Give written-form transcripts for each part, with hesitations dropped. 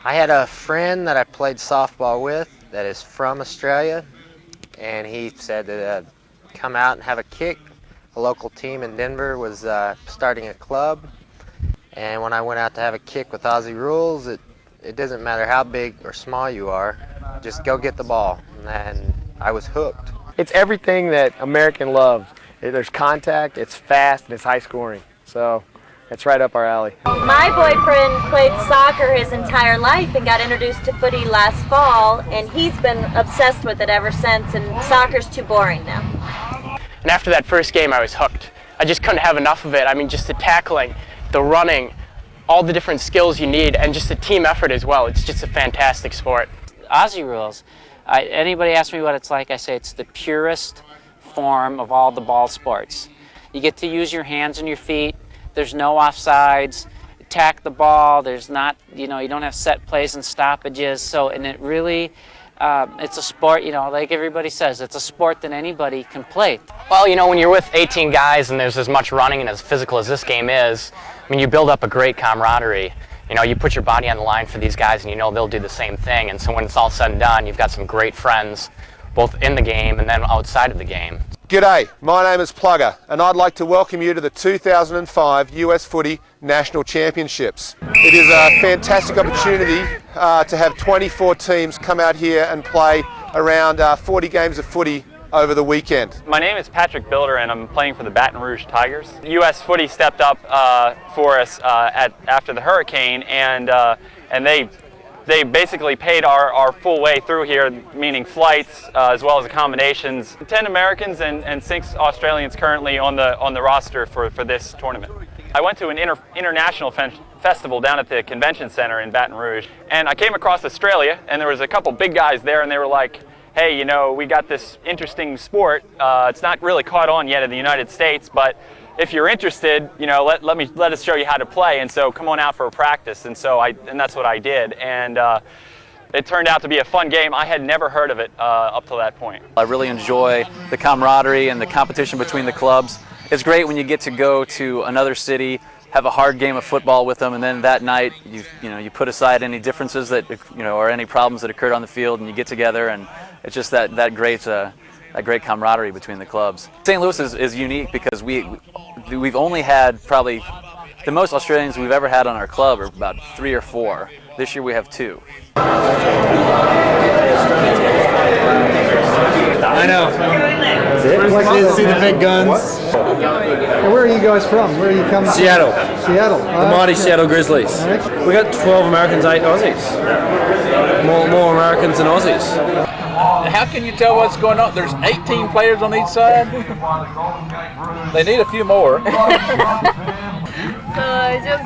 I had a friend that I played softball with that is from Australia, and he said that come out and have a kick. A local team in Denver was starting a club, and when I went out to have a kick with Aussie rules, it doesn't matter how big or small you are, just go get the ball, and I was hooked. It's everything that American love. There's contact, it's fast, and it's high scoring. So it's right up our alley. My boyfriend played soccer his entire life and got introduced to footy last fall, and he's been obsessed with it ever since, and soccer's too boring now. And after that first game, I was hooked. I just couldn't have enough of it. I mean, just the tackling, the running, all the different skills you need, and just the team effort as well. It's just a fantastic sport. Aussie rules, anybody asks me what it's like, I say it's the purest form of all the ball sports. You get to use your hands and your feet. There's no offsides. Attack the ball. There's not, you don't have set plays and stoppages. So, and it really, it's a sport, like everybody says, it's a sport that anybody can play. Well, when you're with 18 guys and there's as much running and as physical as this game is, I mean, you build up a great camaraderie. You put your body on the line for these guys, and they'll do the same thing. And so when it's all said and done, you've got some great friends, both in the game and then outside of the game. G'day, my name is Plugger, and I'd like to welcome you to the 2005 US Footy National Championships. It is a fantastic opportunity to have 24 teams come out here and play around 40 games of footy over the weekend. My name is Patrick Bilder, and I'm playing for the Baton Rouge Tigers. US Footy stepped up for us after the hurricane, and they basically paid our full way through here, meaning flights as well as accommodations. 10 Americans and 6 Australians currently on the roster for this tournament. I went to an international festival down at the convention center in Baton Rouge, and I came across Australia, and there was a couple big guys there, and they were like, hey, we got this interesting sport. It's not really caught on yet in the United States, but if you're interested, let us show you how to play. And so come on out for a practice. And that's what I did. And it turned out to be a fun game. I had never heard of it up to that point. I really enjoy the camaraderie and the competition between the clubs. It's great when you get to go to another city, have a hard game of football with them, and then that night you put aside any differences that or any problems that occurred on the field, and you get together, and it's just that great camaraderie between the clubs. St. Louis is unique because we've only had probably the most Australians we've ever had on our club are about 3 or 4. This year we have 2. I know. That's it. Let's see the big guns. Where are you guys from? Where are you coming Seattle. from? Seattle. The mighty Seattle Grizzlies. Right. We got 12 Americans, 8 Aussies. More Americans than Aussies. How can you tell what's going on? There's 18 players on each side. They need a few more. So I just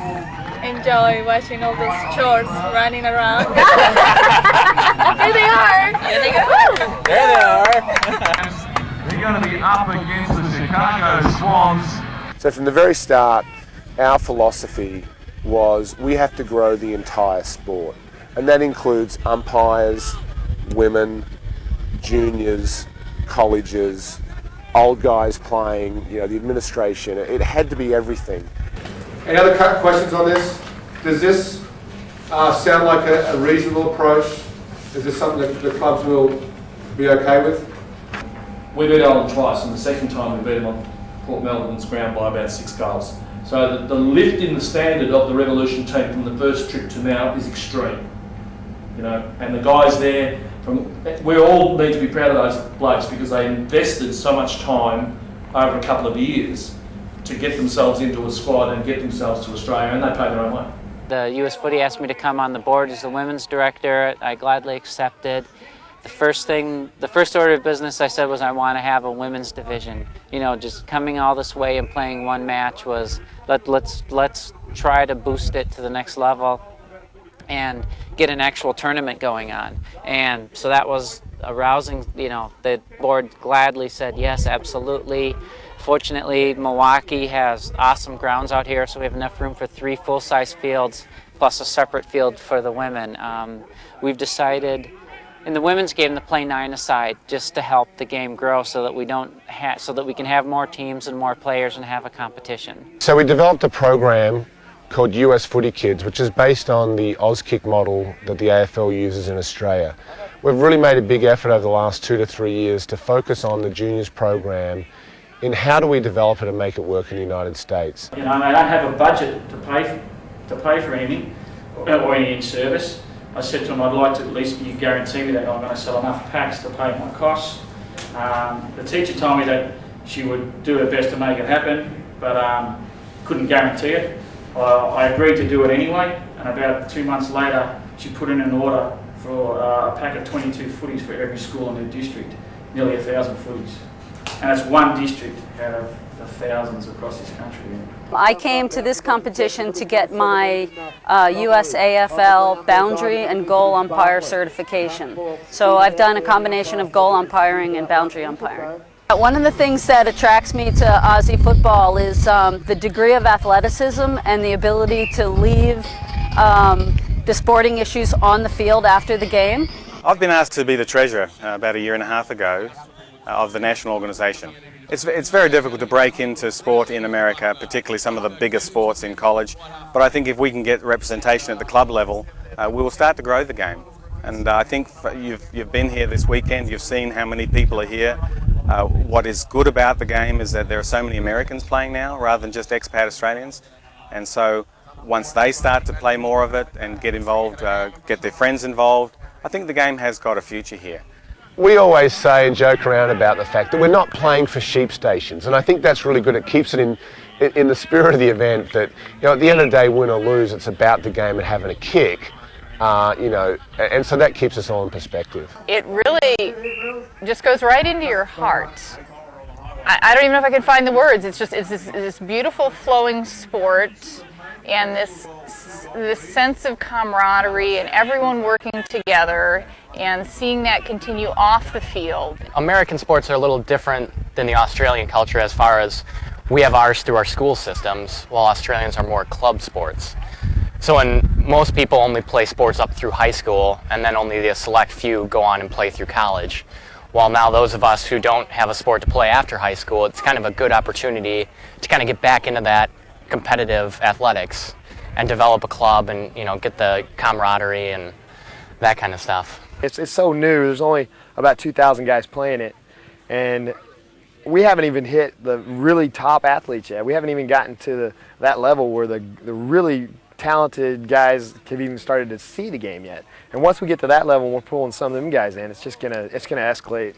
enjoy watching all those shorts running around. There they are! There they go! There they are! They're going to be up against the Chicago Swans. So from the very start, our philosophy was we have to grow the entire sport. And that includes umpires, women, juniors, colleges, old guys playing, the administration. It had to be everything. Any other questions on this? Does this sound like a reasonable approach? Is this something that the clubs will be okay with? We beat Allen twice, and the second time we beat them on Port Melbourne's ground by about 6 goals. So the lift in the standard of the Revolution team from the first trip to now is extreme. And the guys there, we all need to be proud of those blokes because they invested so much time over a couple of years to get themselves into a squad and get themselves to Australia, and they paid their own way. The US Footy asked me to come on the board as the women's director. I gladly accepted. The first order of business I said was I want to have a women's division. Just coming all this way and playing one match was let's try to boost it to the next level and get an actual tournament going on. And so that was arousing, the board gladly said yes, absolutely. Fortunately, Milwaukee has awesome grounds out here, so we have enough room for 3 full-size fields plus a separate field for the women. We've decided in the women's game to play 9-a-side just to help the game grow so that we can have more teams and more players and have a competition. So we developed a program called US Footy Kids, which is based on the Auskick model that the AFL uses in Australia. We've really made a big effort over the last 2 to 3 years to focus on the juniors program in how do we develop it and make it work in the United States. You know, they don't have a budget to pay for anything or any in-service. I said to them, I'd like to at least you guarantee me that I'm going to sell enough packs to pay my costs. The teacher told me that she would do her best to make it happen, but couldn't guarantee it. I agreed to do it anyway, and about 2 months later, she put in an order for a pack of 22 footies for every school in her district, nearly 1,000 footies. And that's one district out of the thousands across this country. I came to this competition to get my USAFL boundary and goal umpire certification. So I've done a combination of goal umpiring and boundary umpiring. One of the things that attracts me to Aussie football is the degree of athleticism and the ability to leave the sporting issues on the field after the game. I've been asked to be the treasurer about 1.5 years ago of the national organisation. It's very difficult to break into sport in America, particularly some of the bigger sports in college, but I think if we can get representation at the club level, we will start to grow the game. And I think you've been here this weekend, you've seen how many people are here. What is good about the game is that there are so many Americans playing now rather than just expat Australians, and so once they start to play more of it and get involved, get their friends involved, I think the game has got a future here. We always say and joke around about the fact that we're not playing for sheep stations, and I think that's really good. It keeps it in the spirit of the event that, you know, at the end of the day, win or lose, it's about the game and having a kick, you know, and so that keeps us all in perspective. It really just goes right into your heart. I don't even know if I can find the words. It's just this beautiful flowing sport, and this sense of camaraderie and everyone working together and seeing that continue off the field. American sports are a little different than the Australian culture as far as we have ours through our school systems, while Australians are more club sports. So when most people only play sports up through high school, and then only the select few go on and play through college, while now those of us who don't have a sport to play after high school, it's kind of a good opportunity to kind of get back into that competitive athletics and develop a club and, you know, get the camaraderie and that kind of stuff. It's so new. There's only about 2,000 guys playing it, and we haven't even hit the really top athletes yet. We haven't even gotten to that level where the really talented guys have even started to see the game yet. And once we get to that level and we're pulling some of them guys in, it's gonna escalate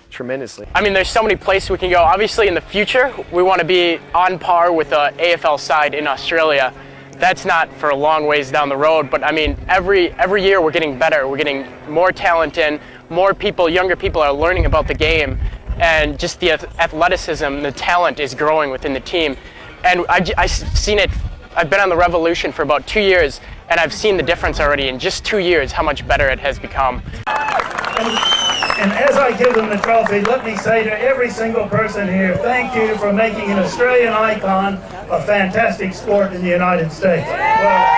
tremendously. I mean, there's so many places we can go. Obviously in the future we want to be on par with the AFL side in Australia. That's not for a long ways down the road, but I mean, every year we're getting better. We're getting more talent in, more people, younger people are learning about the game, and just the athleticism, the talent is growing within the team. And I've seen it. I've been on the Revolution for about 2 years, and I've seen the difference already in just 2 years, how much better it has become. And as I give them the trophy, let me say to every single person here, thank you for making an Australian icon a fantastic sport in the United States. Well,